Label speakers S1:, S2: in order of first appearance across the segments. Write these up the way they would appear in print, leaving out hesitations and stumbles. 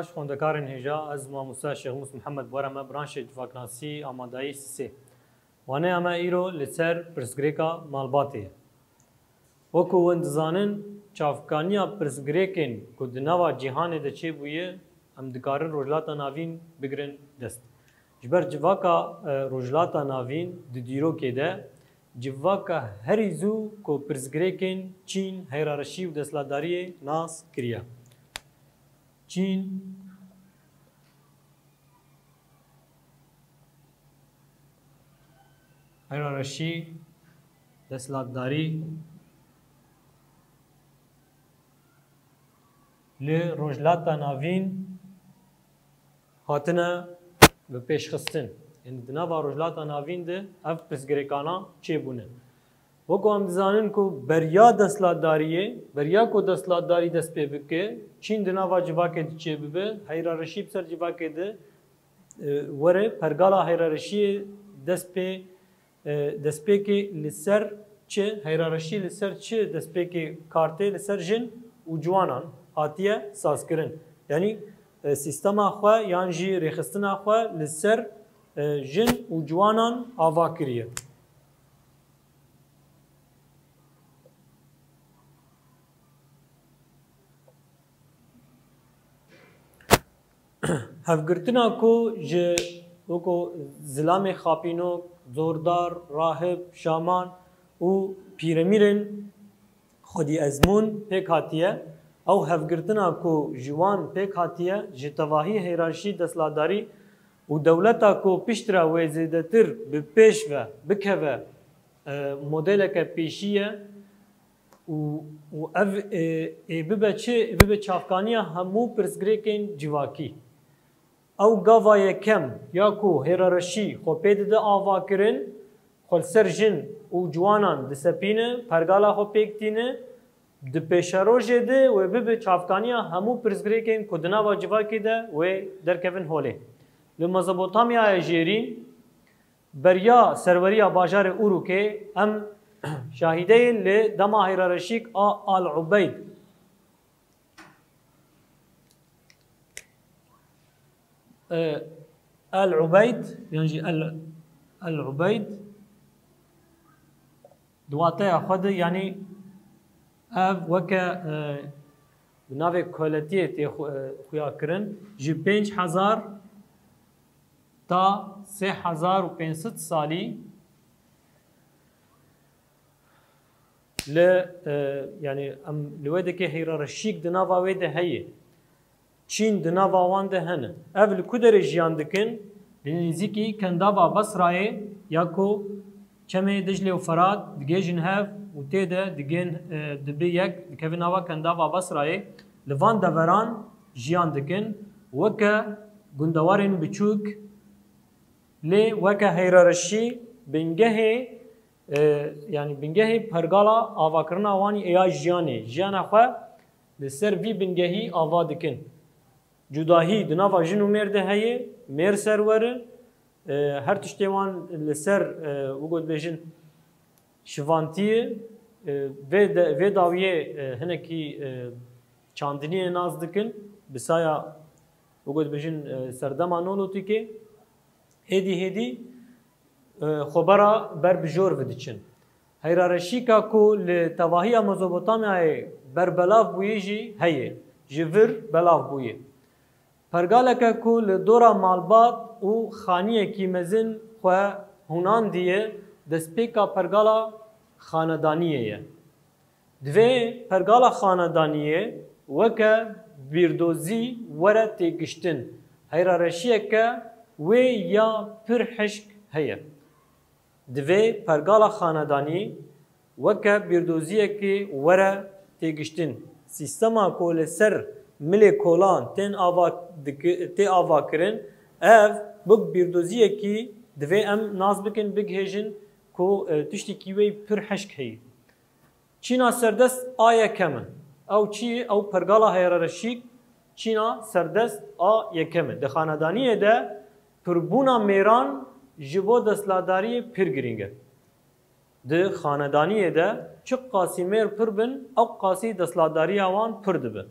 S1: باش خوندکارن هجا از ماموسا شیخ موسی محمد بورما برانش جواناسی آمادایی سه وانه اما ایرو لسر پرسگریکا مالباتی وکو وندزانن چافکانیا پرسگریکن که دنوا جهان ده چه بویه ام دکارن روجلاتا ناوین بگرن دست جبر جواکا روجلاتا ناوین دیرو که ده جواکا هریزو که پرسگریکن چین هیرارشی و دستلاداری ناس کریا چین هیرارشی دستلاداری لی روجلاتا ناوین هاتنه به پیش خستن یعنی دنوا روجلاتا ناوین ده اف پرسگریکانا چه بونه وکو هم دزانن که بریا دستلاداریه بریا کو دستلاداری دست پی بکه چین دنوا جواکه دی چه ببه هیرارشی بسر جواکه ده وره پرگالا هیرارشی دست پی که لسر چه هیرارشی لسر چه دست پی که کارته لسر جن و جوانان هاتیه ساز کرن یعنی سیستم آخوا یعنی جی ریخستن آخوا لسر جن و جوانان آوا کریه هفگرتنا کو جه وکو زلام خاپینو زوردار راهب شامان و پیرمیرن خودی ازمون پیک هاتیه او هفگرتنا کو جوان پیک هاتیه جه تواهی هیرارشی دستلاداری و دولتا کو پیشترا و زیدتر به پیش و بکوه مدل که پیشیه و اف ببه چافکانیه همو پرسگریکین جواکی او گاوای کم یا کو هیرارشی خو پید ده آوا کرن خل سر جن و جوانان ده سپینه پرگالا خو پیکتینه ده پیشاروژه ده و ببه چافکانیه همو پرسگریکین کدنا و جواکی ده و در کفن هوله لمزبوطامیا جیرین بریا سروریا باجار اورو که ام شاهده لدما هیرارشیک آل عبید العبید یعنی العبید دواته خود یعنی اف وکه ناوی کالتیه تی خویا کرن جی 5000 تا 3500 سالی ل يعني ام لويدك هيرارشيك دناوا ويده هي چين دناوا وان ده هن اول كودر جيان دكن لنزيكي كندابا بصراي ياكو چمه دجله وفرات دجيجن هاف وتيده دجين دبيك كيفناوا كندابا بصراي لوان دوران جيان دكن وكا گندوارن بچوك لي وكا هيرارشي بنگه yani bingehi pergala avakarına vani eya jiyane jiyana xwe li ser vî bingehî ava dikin cudahî di nava jin û mêr de heye mêr serwerin her tiştê wan li ser û gotbêjin şivantiyê vê dawiyê hinekî çandiniyê naz dikin bi saya û gotbêjin serdema nolotîkê hêdî خبره بر بجور ودیچن هیرارشیکا کو ل تواهی مزوبوتامیای بر بلاف بویجی هیه جور بلاف بویه پرگالک کو ل دورا مالبات او خانیه کی مزن خو هونان دیه دسپیکا پرگالا خاندانیه دوی پرگالا خاندانیه وکه بیردوزی وره تگشتن هیرارشیکا و یا پرحشک هیه دوی پرگالا خاندانی وکه بیردوزیه که وره تگشتن سیستما کول سر ملی کولان تی آوا کرن اف بک بیردوزیه که دوی ام ناز بکن بگهجن که تشتی کیوی پر حشک هی چینا سردست آیا کمن او پرگالا هیرارشیک چینا سردست آیا کمن ده خاندانیه ده پربونا میران جبو دستلاداری پر گرینگه ده خاندانیه ده چه قاسی میر پر بن او قاسی دستلاداری آوان پر دبه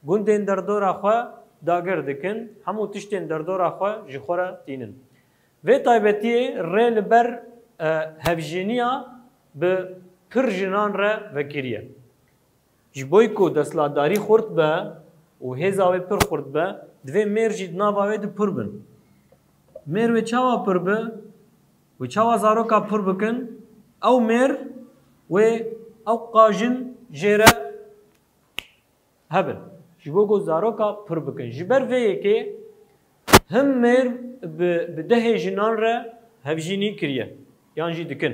S1: گوندین در دور اخواه داگر دکن همو تشتین دردورا خوا جخورا تینن و تایبتی ری لبر هفجینیا به پر جنان را وکریه جبوی کو دستلاتداری خورد به و هزاوی پر خورد به دوی میر جید ناواوی ده پر بن میر و چاوا پر به و چاوا زاروکا پر بکن او میر و او قاجن جیره هبن جبو کو زاروکا پر بکن جبر ویه که هم میر به ده جنان را هفجینی کریه یان جی دکن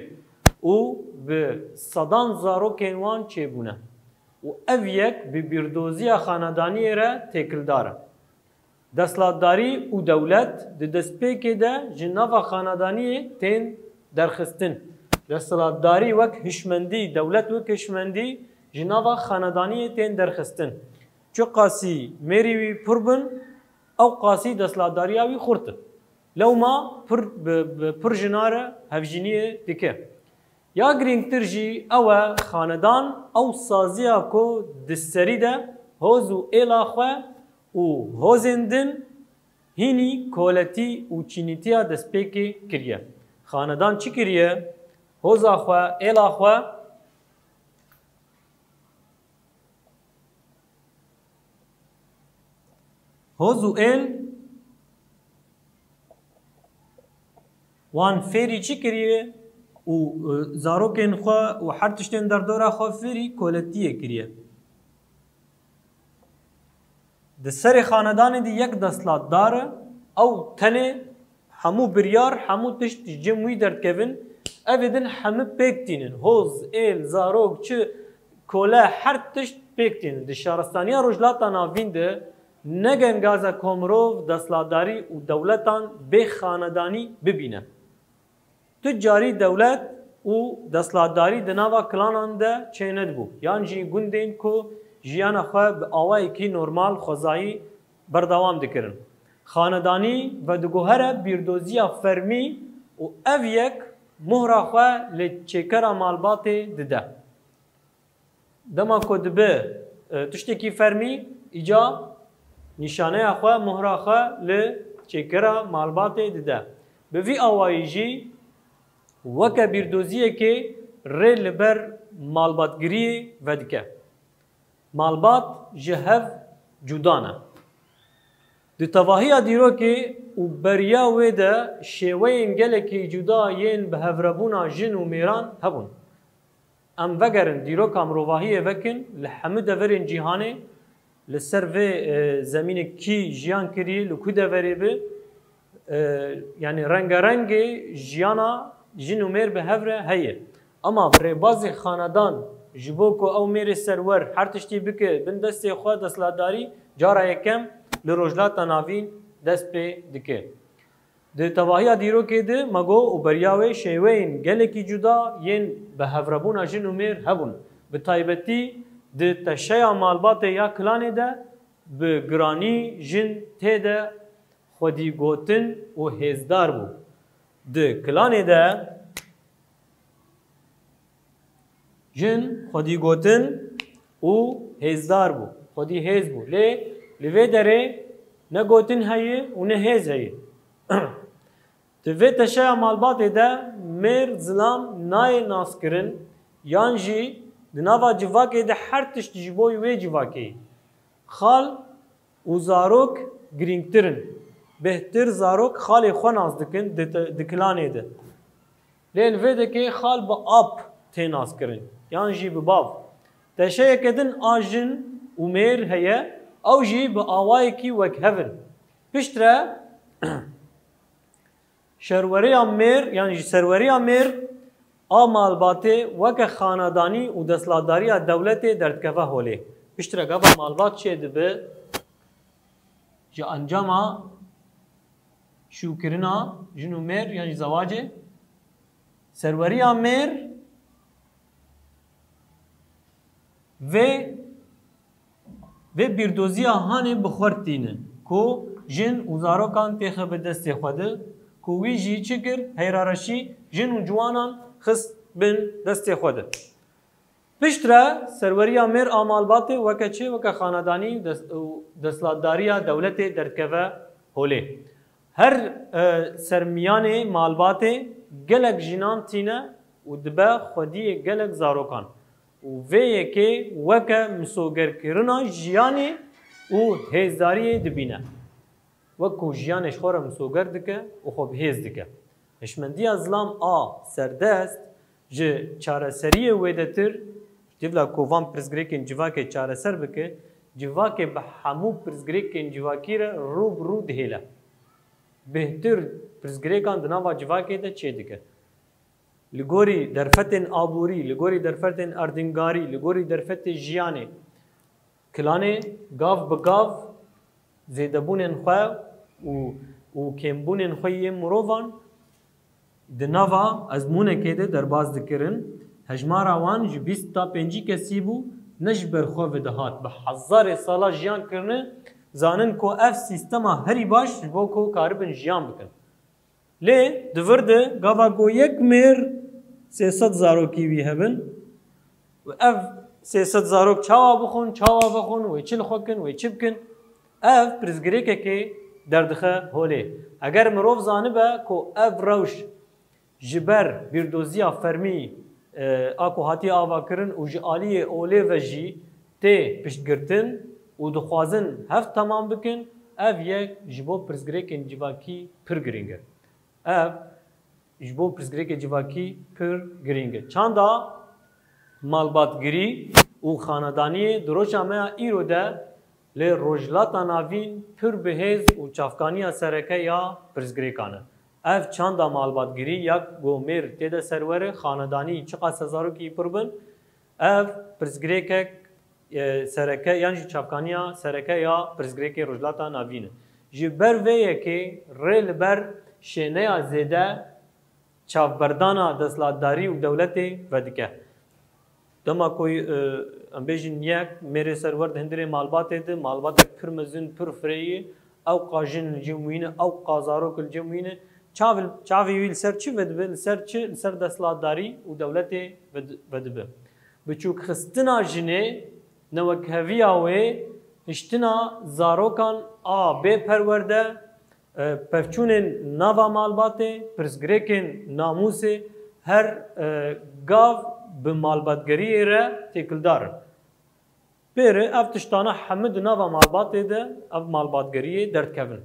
S1: و به صدان زاروکین وان چه بونه و ev yek bi birdoziya xanedaniye re têkildar e. Destlatdarî û dewlet di destpêkê de ji nava xanedaniyê tên derxistin. Destlatdarî wek hişmendî, dewlet wek hişmendî ji nava xanedaniyê tên derxistin. Çi qasî mêrî wî pir bin, ew qasî destlatdariya wî xurt e. Lewma pir jina re hevjîniyê dike. Ya girîngtir jî ew e xanedan ew saziya ku di serî de hoz û êla xwe û hozên din hînî koletî û çînîtiya destpêkê kiriye. Xanedan çi kiriye? Hoza xwe, êla xwe hoz û êl wan fêrî çi kiriye? û zarokên xwe û her tiştên derdora xwe fêrî koletiyê kiriye. Di serê xanedanê de yek destlatdar e ew tenê hemû biryar, hemû tişt ji cem wî derdkevin, ev ê din hemû pêk tînin. Hoz, êl, zarok, çi, kole, her tişt pêk tînin. Di şaristaniya rojhilata navîn de ne gengaza komrov destlatdarî û dewletan bê xanedanî bibîne. Tu carî dewlet û destlatdarî di nava klanan de çêne dibû. Yan jî gundên ku jiyana xwe bi awayekî normal xwezayî berdewam dikirin. Xanedanî ve diguhere bîrdoziya fermî û ev yek muhra xwe li çêkera malbatê dide. Dema ku dibe tiştekî fermî îca nîşaneya xwe muhra xwe li çêkera malbatê dide. Bi vî awayî jî weke bîrdoziyekê rê li ber malbatgiriyê vedike. Malbat ji hev cuda ne. Di tevahiya dîrokê û beriya wê de şêweyên gelekî cuda yên bi hevrebûna jin û mêran hebûn. Em vegerin dîroka mirovahiyê vekin li hemû deverên cîhanê li ser vê zemînê kî jiyan kirî li ku deverê bi yani rengerengê jiyana jin û mêr bi hev re heye. Ama rêbazê xanedan ji bo ku ew mêrê serwer her tiştî bike bin destê xwe destlatdarî cara yekem li rojhilata navîn dest pê dike. Di tevahiya dîrokê de mego û beriya wê şêweyên gelekî cuda yên bi hevrebûna jin û mêr hebûn. Bi taybetî di teşeya malbatê ya kilanê de bi giranî jin tê de xwedîgotin û hêzdar bû. Di kilanê de jin xwedîgotin û hêzdar bû. Xwedî hêz bû. Lê li vê derê ne gotin heye û ne hêz heye. Di vê teşeya malbatê de mêr zilam nayê naskirin yan jî di nava civakê de her tişt ji bo wê civakê. Xal û zarok girîngtirin. Bêhtir zarok xalê xwe nas dikin di kilanê de. Lê li vê dekê xal bi ap tê naskirin. Yan jî bi bav. Teşeyeke din a jin û mêr heye ew jî bi awayekî wek hevin. Piştre şerweriya mêr yani serweriya mêr a malbatê weke xanedanî û destlatdariya dewletê derdkeve holê. Piştre gava malbat çê dibe ji encama şûkirina jin û mêr yani zewacê serweriya mêr ve bîrdoziya hanê bixwertîne ku jin û zarokan têxe bi destê xwe de ku wî jî çi kir heyrareşî jin û ciwanan xist bin destê xwe de. پشتره سروریا میر آمالبات وکه چه وکه خاندانی دستلاتداریا دولت درکوه هوله هر سرمیان مالبات گلک جنان تینه و دبه خودی گلک زاروکان و ویه که وکه مسوگر کرنا جیانی و هزداری دبینه وکو جیانش خوره مسوگر دکه و خوب هز دکه هشمندی ازلام سردست جه چاره سریه ویده تر دیولا کووان پرزگریکن جواکه چاره سر بکه جواکه به همو پرزگریکن جواکی رو برو دهیله بهتر پرزگریکان دناوا جواکه ده چه دکه لگوری درفتن آبوری لگوری درفتن اردنگاری لگوری درفت جیانه کلانه گاف بگاف زیدبونن خواه و کمبونن خواه مروفان دناوا از مونه که ده در باز دکرن هجمار آوان جو 20 تا 5 کسی بو نش برخوا و دهات به هزار سالا جیان کرنه زانن کو اف سیستما هری باش بو کو کاربن جیان بکن لی دورده گاوا کو یک میر 300 زاروکی وی هبن و اف 300 زاروک چاوا بخون و چل خوکن و چی بکن اف پرزگریکه که دردخه هوله اگر مروف زانه با کو اف روش جبر بیردوزیا فرمی اكو هاتي آوا کرن و جي آلية اولي و جي تي پشت گرتن و دخوازن هفت تمام بکن اف یک جبو پرزگریکن جواکی پر گرینگه اف جبو پرزگریکن جواکی پر گرینگه چاندا مالبات گری و خاندانی دروش آمه ایرو ده لی روجلاتا ناوین پر بهز و چافکانی سرکه یا پرزگریکانه اف چاندا مالباتگیری یک گومیر تیده سروره خاندانی چقا سزارو کی پربن اف پرزگریکه سرکه یعنی چافکانیا سرکه یا پرزگریکه رجلاتا ناوینه جی بر ویه که ریل بر شنه زیده چافبردانا دستلاتداری و دولت ودکه دما کوی امبیجن یک میره سرور دهندره مالبات ده مالبات پر مزن پر فریه او قاجن جموینه او قازارو کل جموینه چاوی ویل سر چی ودبه سر دستلاتداری و دولت ودبه بچوک خستنا جنه نوکهوی آوه اشتنا زاروکان به پرورده پفچونن ناوا مالباته پرزگریکن ناموسه هر گاو به مالباتگریه را تکل دارن بره افتشتانه حمد ناوا مالباته ده اف مالباتگریه درد کفن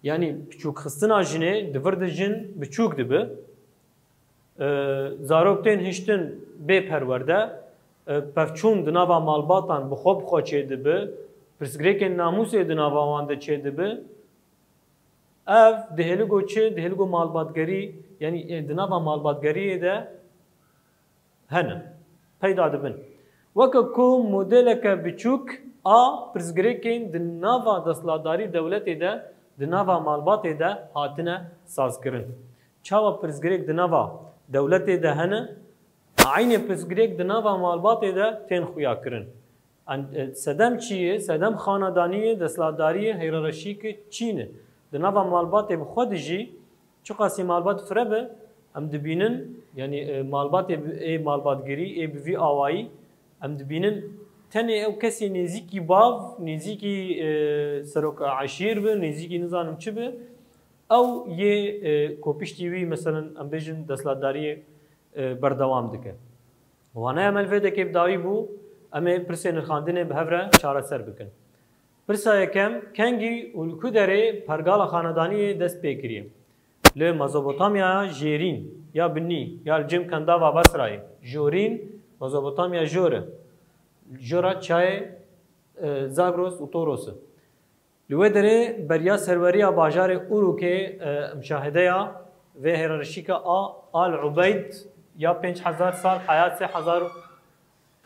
S1: yani küçük xistına jine divirde jin biçuk dibe zarokten hiştin be perverde pevçun dinava malbatan bu xob xoçe dibe pirsgreken namusê dinava wan de çê dibe ev deheligo çê deheligo malbatgerî yani dinava malbatgeriyê de hene peyda dibin weke ku modeleke biçûk a pirsgirêkên di nava destladarî dewletê de di nava malbatê de hatine sazkirin. Çawa pirsgirêk di nava dewletê de hene aynê pirsgirêk di nava malbatê de tên xuya kirin. Sedem çi ye? Sedem xanedaniyê destladariyê hêrarşîkê Çîn e. Di nava malbatê bi xwe de jî çi qasî malbat fire be em dibînin yani malbatê ê malbatgirî ê bi vî awayî em dibînin tenê ew kesî nêzîkî bav, nêzîkî seroka eşîr bi, nêzîkî nizanim çi bi ew yê ku piştî wî mesela em bêjin destladariyê berdewam dike. Wanaya me vê dekê bi dawî bû em ê pirsê nirxandinê bi hev re çareser bikin. Pirsa yekem kengî û ku derê pergala xanedaniyê dest pê kiriye. Li Mezopotamyaya Jêrîn ya binî ya cim kendava Basrayê. Jorîn Mezopotamya Jor Jora çayê Zagros û Toros. Li wê derê beriya serweriya bajarê Urukê müşahedeya vê hêrarşîka Al Ubeyd ya 5000 sal heya 3000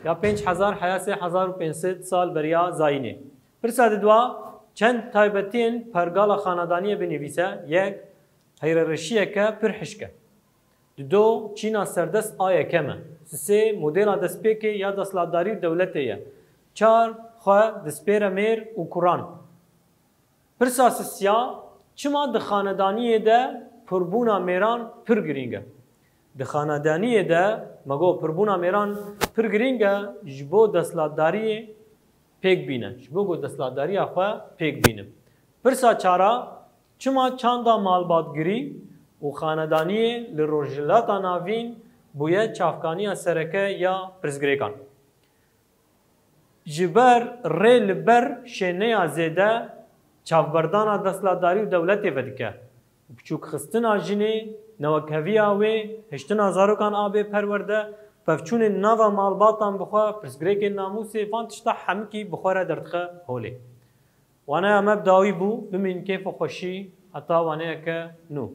S1: ya 5000 heya 3500 sal beriya Zayînê. Pirsa didwa çend taybetiyên pergala xanedaniyê binivîse yek hêrarşiyeke pir hişk e. Do Çîna serdest a yekem e. Sê modela destpêkê ya destladarî dewletê ye. Çar xwe destpêre mêr û Kuran. Pirsa siya çima di xanedaniyê de pirbûna mêran pir girîng e. د خاندانیه ده مگو پربونا میران پر گرینگه جبو دستلاتداری پیک بینه جبو گو دستلاتداری اخوا پیک بینه پرسا چارا چما چاندا مالباتگیری و خاندانیه لروجلاتا ناوین بویه چافکانی سرکه یا پرزگریکان جبر ریل بر شنه زیده چافبردان دستلاتداری و دولت ودکه بچوک خستن آجینه نوکهوی آوه هشتن هزاروکان آبه پرورده پفچون ناوا مالباتان بخوا پرسگریک ناموسی فانتشتا حمکی بخوره دردخه هوله وانا امب داوی بو بمین کیف خوشی اتا وانه که نو